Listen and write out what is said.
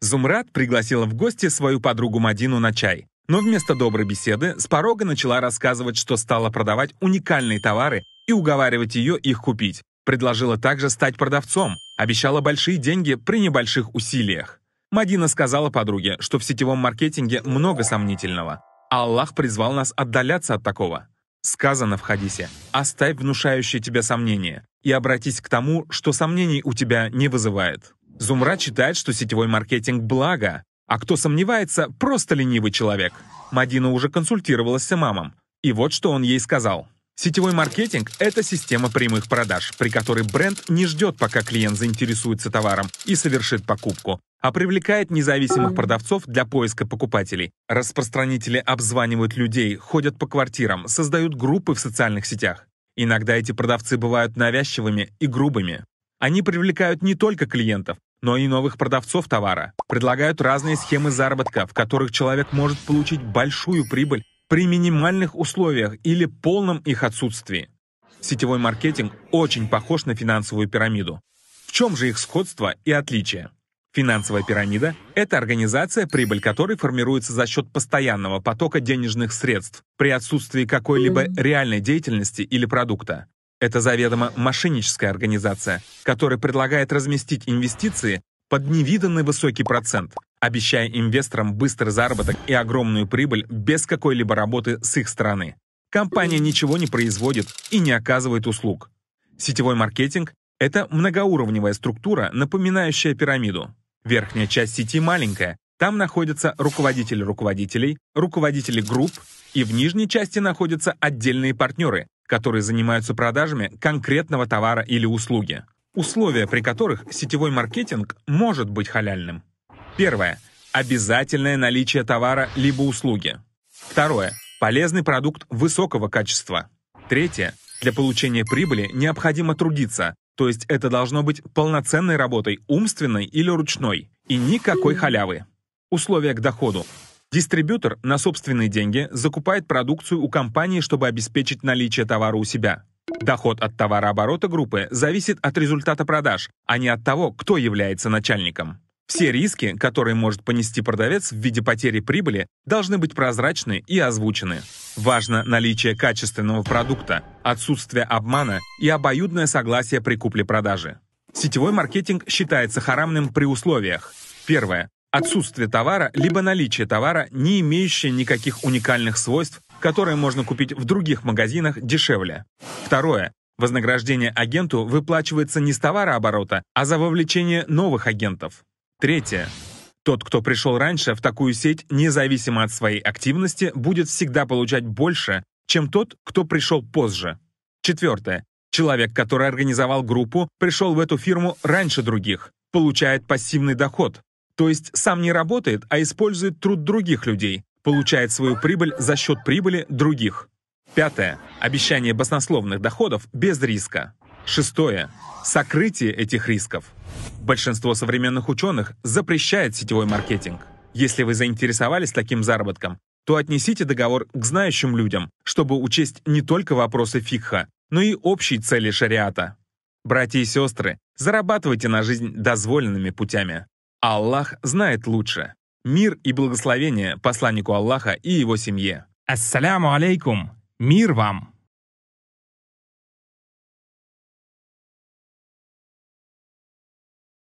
Зумрад пригласила в гости свою подругу Мадину на чай. Но вместо доброй беседы с порога начала рассказывать, что стала продавать уникальные товары и уговаривать ее их купить. Предложила также стать продавцом, обещала большие деньги при небольших усилиях. Мадина сказала подруге, что в сетевом маркетинге много сомнительного. А Аллах призвал нас отдаляться от такого. Сказано в хадисе: «Оставь внушающее тебя сомнение и обратись к тому, что сомнений у тебя не вызывает». Зумрад считает, что сетевой маркетинг – благо, а кто сомневается – просто ленивый человек. Мадина уже консультировалась с имамом. И вот что он ей сказал. Сетевой маркетинг – это система прямых продаж, при которой бренд не ждет, пока клиент заинтересуется товаром и совершит покупку, а привлекает независимых продавцов для поиска покупателей. Распространители обзванивают людей, ходят по квартирам, создают группы в социальных сетях. Иногда эти продавцы бывают навязчивыми и грубыми. Они привлекают не только клиентов, но и новых продавцов товара, предлагают разные схемы заработка, в которых человек может получить большую прибыль при минимальных условиях или полном их отсутствии. Сетевой маркетинг очень похож на финансовую пирамиду. В чем же их сходство и отличие? Финансовая пирамида – это организация, прибыль которой формируется за счет постоянного потока денежных средств при отсутствии какой-либо реальной деятельности или продукта. Это заведомо мошенническая организация, которая предлагает разместить инвестиции под невиданный высокий процент, обещая инвесторам быстрый заработок и огромную прибыль без какой-либо работы с их стороны. Компания ничего не производит и не оказывает услуг. Сетевой маркетинг – это многоуровневая структура, напоминающая пирамиду. Верхняя часть сети маленькая, там находятся руководители руководителей, руководители групп, и в нижней части находятся отдельные партнеры, которые занимаются продажами конкретного товара или услуги. Условия, при которых сетевой маркетинг может быть халяльным. Первое. Обязательное наличие товара либо услуги. Второе. Полезный продукт высокого качества. Третье. Для получения прибыли необходимо трудиться, то есть это должно быть полноценной работой, умственной или ручной, и никакой халявы. Условия к доходу. Дистрибьютор на собственные деньги закупает продукцию у компании, чтобы обеспечить наличие товара у себя. Доход от товарооборота группы зависит от результата продаж, а не от того, кто является начальником. Все риски, которые может понести продавец в виде потери прибыли, должны быть прозрачны и озвучены. Важно наличие качественного продукта, отсутствие обмана и обоюдное согласие при купле-продаже. Сетевой маркетинг считается харамным при условиях. Первое. Отсутствие товара, либо наличие товара, не имеющее никаких уникальных свойств, которые можно купить в других магазинах дешевле. Второе. Вознаграждение агенту выплачивается не с товарооборота, а за вовлечение новых агентов. Третье. Тот, кто пришел раньше в такую сеть, независимо от своей активности, будет всегда получать больше, чем тот, кто пришел позже. Четвертое. Человек, который организовал группу, пришел в эту фирму раньше других, получает пассивный доход. То есть сам не работает, а использует труд других людей, получает свою прибыль за счет прибыли других. Пятое. Обещание баснословных доходов без риска. Шестое. Сокрытие этих рисков. Большинство современных ученых запрещает сетевой маркетинг. Если вы заинтересовались таким заработком, то отнесите договор к знающим людям, чтобы учесть не только вопросы фикха, но и общие цели шариата. Братья и сестры, зарабатывайте на жизнь дозволенными путями. Аллах знает лучше. Мир и благословение посланнику Аллаха и его семье. Ассаляму алейкум. Мир вам.